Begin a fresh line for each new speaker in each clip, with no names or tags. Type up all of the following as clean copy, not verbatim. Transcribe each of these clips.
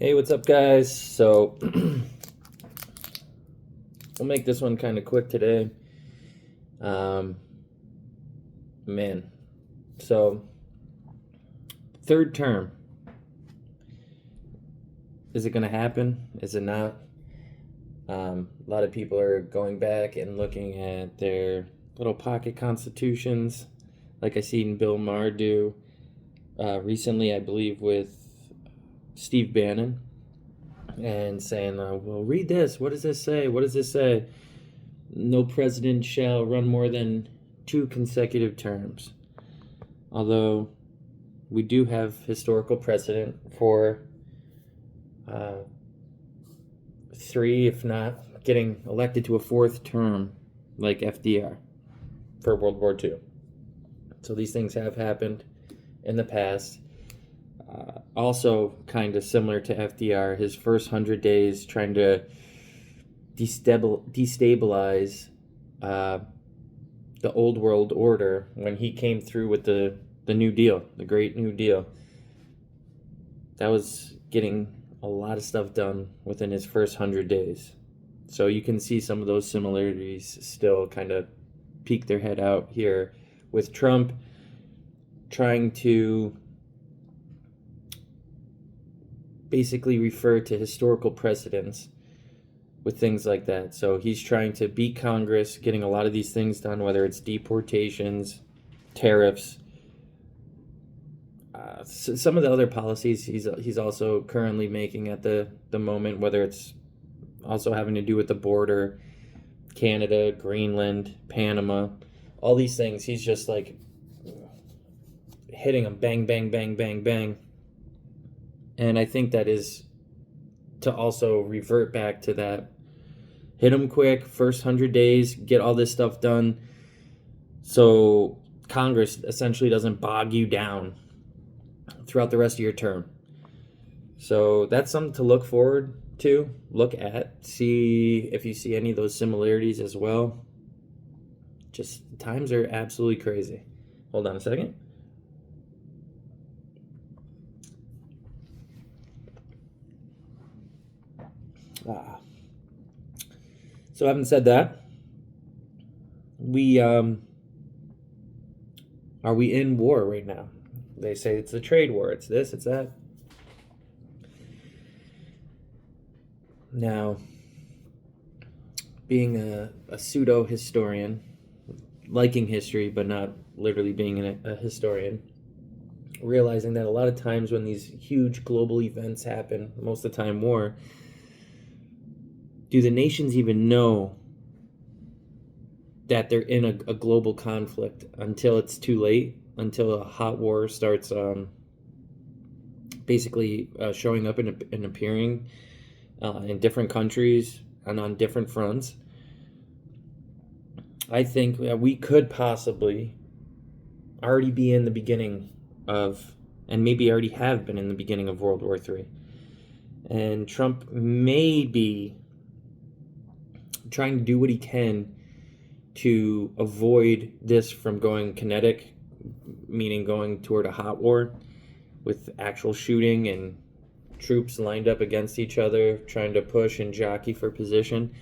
Hey, what's up, guys? So, we'll make this one kind of quick today. Um, man, so third term. Is it going to happen? Is it not? A lot of people are going back and looking at their little pocket constitutions, like I seen Bill Maher do recently, I believe, with Steve Bannon, and saying, well, read this. What does this say? What does this say? No president shall run more than 2 consecutive terms. Although we do have historical precedent for 3, if not getting elected to a 4th term, like FDR for World War II. So these things have happened in the past. Also, kind of similar to FDR, his first 100 days trying to destabilize the old world order when he came through with the New Deal, the Great New Deal. That was getting a lot of stuff done within his first 100 days. So you can see some of those similarities still kind of peek their head out here with Trump trying to basically refer to historical precedents with things like that. So he's trying to beat Congress, getting a lot of these things done, whether it's deportations, tariffs, some of the other policies he's also currently making at the moment, whether it's also having to do with the border, Canada, Greenland, Panama, all these things. He's just like hitting them bang, bang, bang, bang, bang. And I think that is to also revert back to that. Hit them quick, first 100 days, get all this stuff done, so Congress essentially doesn't bog you down throughout the rest of your term. So that's something to look forward to, look at, see if you see any of those similarities as well. Just times are absolutely crazy. Hold on a second. So having said that, are we in war right now? They say it's a trade war. It's this, it's that. Now, being a pseudo historian, liking history but not literally being a historian, realizing that a lot of times when these huge global events happen, most of the time war, do the nations even know that they're in a global conflict until it's too late, until a hot war starts basically showing up and appearing in different countries and on different fronts? I think we could possibly already be in the beginning of, and maybe already have been in the beginning of World War III. And Trump may be trying to do what he can to avoid this from going kinetic, meaning going toward a hot war with actual shooting and troops lined up against each other, trying to push and jockey for position.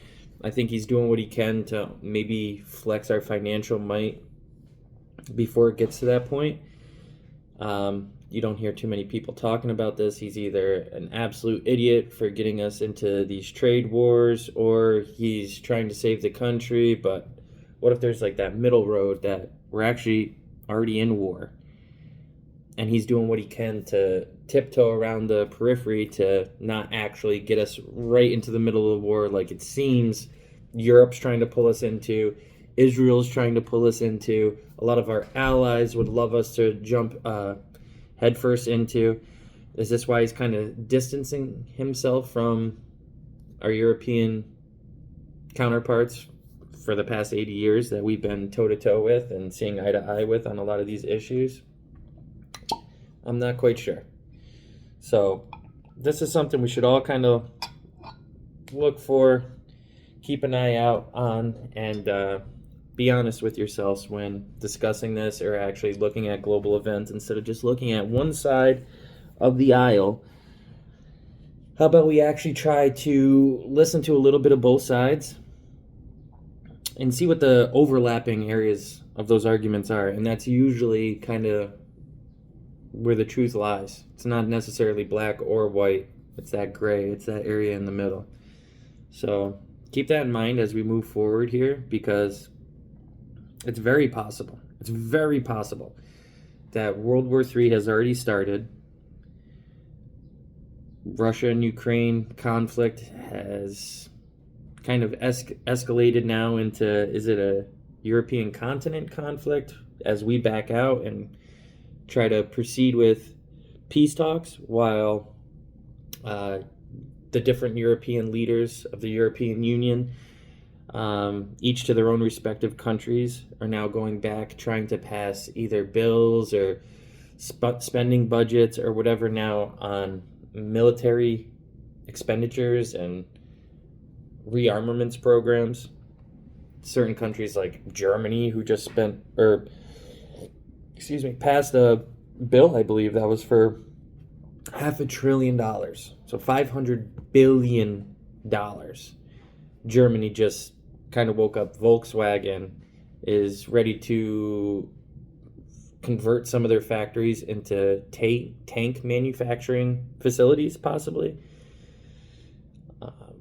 I think he's doing what he can to maybe flex our financial might before it gets to that point. You don't hear too many people talking about this. He's either an absolute idiot for getting us into these trade wars, or he's trying to save the country. But what if there's like that middle road that we're actually already in war, and he's doing what he can to tiptoe around the periphery to not actually get us right into the middle of the war like it seems Europe's trying to pull us into, Israel's trying to pull us into, a lot of our allies would love us to jump headfirst into. Is this why he's kind of distancing himself from our European counterparts for the past 80 years that we've been toe-to-toe with and seeing eye to eye with on a lot of these issues? I'm not quite sure. So this is something we should all kind of look for, keep an eye out on, and be honest with yourselves when discussing this or actually looking at global events instead of just looking at one side of the aisle How about we actually try to listen to a little bit of both sides and see what the overlapping areas of those arguments are? And that's usually kind of where the truth lies. It's not necessarily black or white, it's that gray, it's that area in the middle. So keep that in mind as we move forward here, because it's very possible. It's very possible that World War III has already started. Russia and Ukraine conflict has kind of escalated now into, is it a European continent conflict as we back out and try to proceed with peace talks while the different European leaders of the European Union, each to their own respective countries, are now going back trying to pass either bills or spending budgets or whatever now on military expenditures and rearmaments programs. Certain countries like Germany, who just passed a bill, I believe, that was for $500 billion. So $500 billion. Germany just kind of woke up. Volkswagen is ready to convert some of their factories into tank manufacturing facilities, possibly.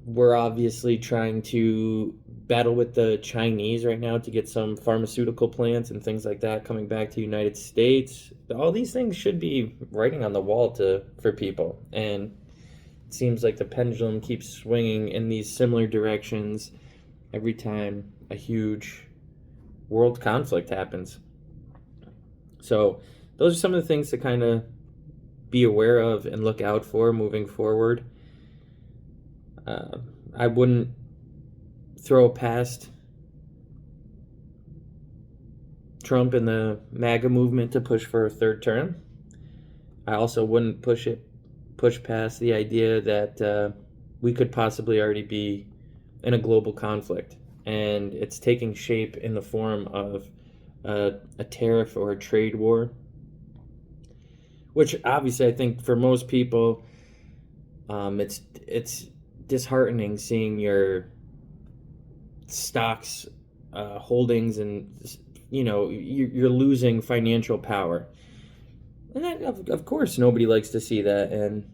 We're obviously trying to battle with the Chinese right now to get some pharmaceutical plants and things like that coming back to the United States. All these things should be writing on the wall for people. And it seems like the pendulum keeps swinging in these similar directions every time a huge world conflict happens. So those are some of the things to kind of be aware of and look out for moving forward. I wouldn't throw past Trump and the MAGA movement to push for a third term. I also wouldn't push past the idea that we could possibly already be in a global conflict, and it's taking shape in the form of a tariff or a trade war, which obviously I think for most people it's disheartening seeing your stocks holdings, and you're losing financial power. And that, of course nobody likes to see that, and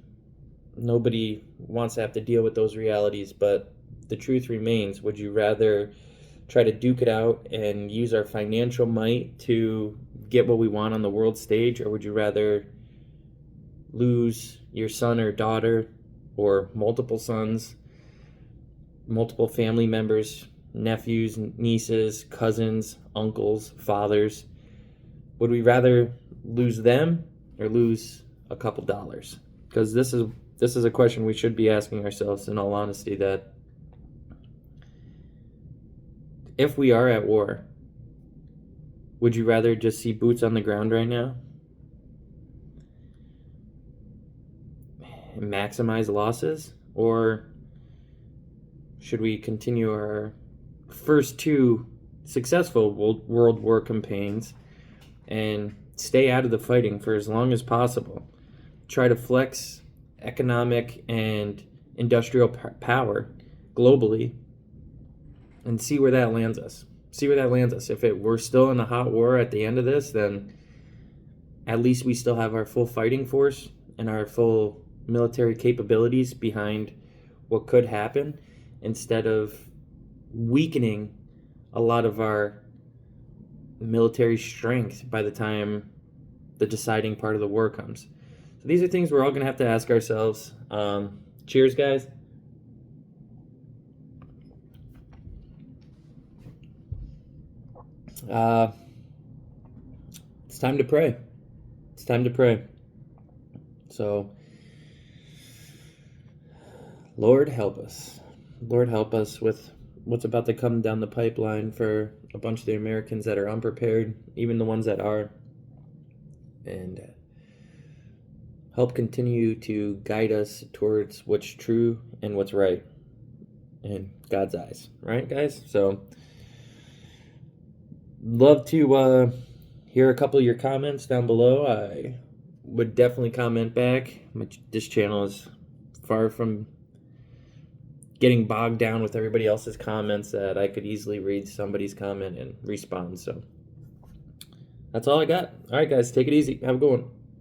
nobody wants to have to deal with those realities. But the truth remains, would you rather try to duke it out and use our financial might to get what we want on the world stage, or would you rather lose your son or daughter, or multiple sons, multiple family members, nephews, nieces, cousins, uncles, fathers? Would we rather lose them or lose a couple dollars? Because this is a question we should be asking ourselves, in all honesty, that if we are at war, would you rather just see boots on the ground right now and maximize losses, or should we continue our first two successful World War campaigns and stay out of the fighting for as long as possible? Try to flex economic and industrial power globally and see where that lands us. If we're still in a hot war at the end of this, then at least we still have our full fighting force and our full military capabilities behind what could happen, instead of weakening a lot of our military strength by the time the deciding part of the war comes. So these are things we're all going to have to ask ourselves. Cheers, guys. It's time to pray. So, Lord, help us. Lord, help us with what's about to come down the pipeline for a bunch of the Americans that are unprepared, even the ones that are. And help continue to guide us towards what's true and what's right in God's eyes. Right, guys? So, love to hear a couple of your comments down below. I would definitely comment back. This channel is far from getting bogged down with everybody else's comments that I could easily read somebody's comment and respond. So that's all I got. All right, guys, take it easy. Have a good one.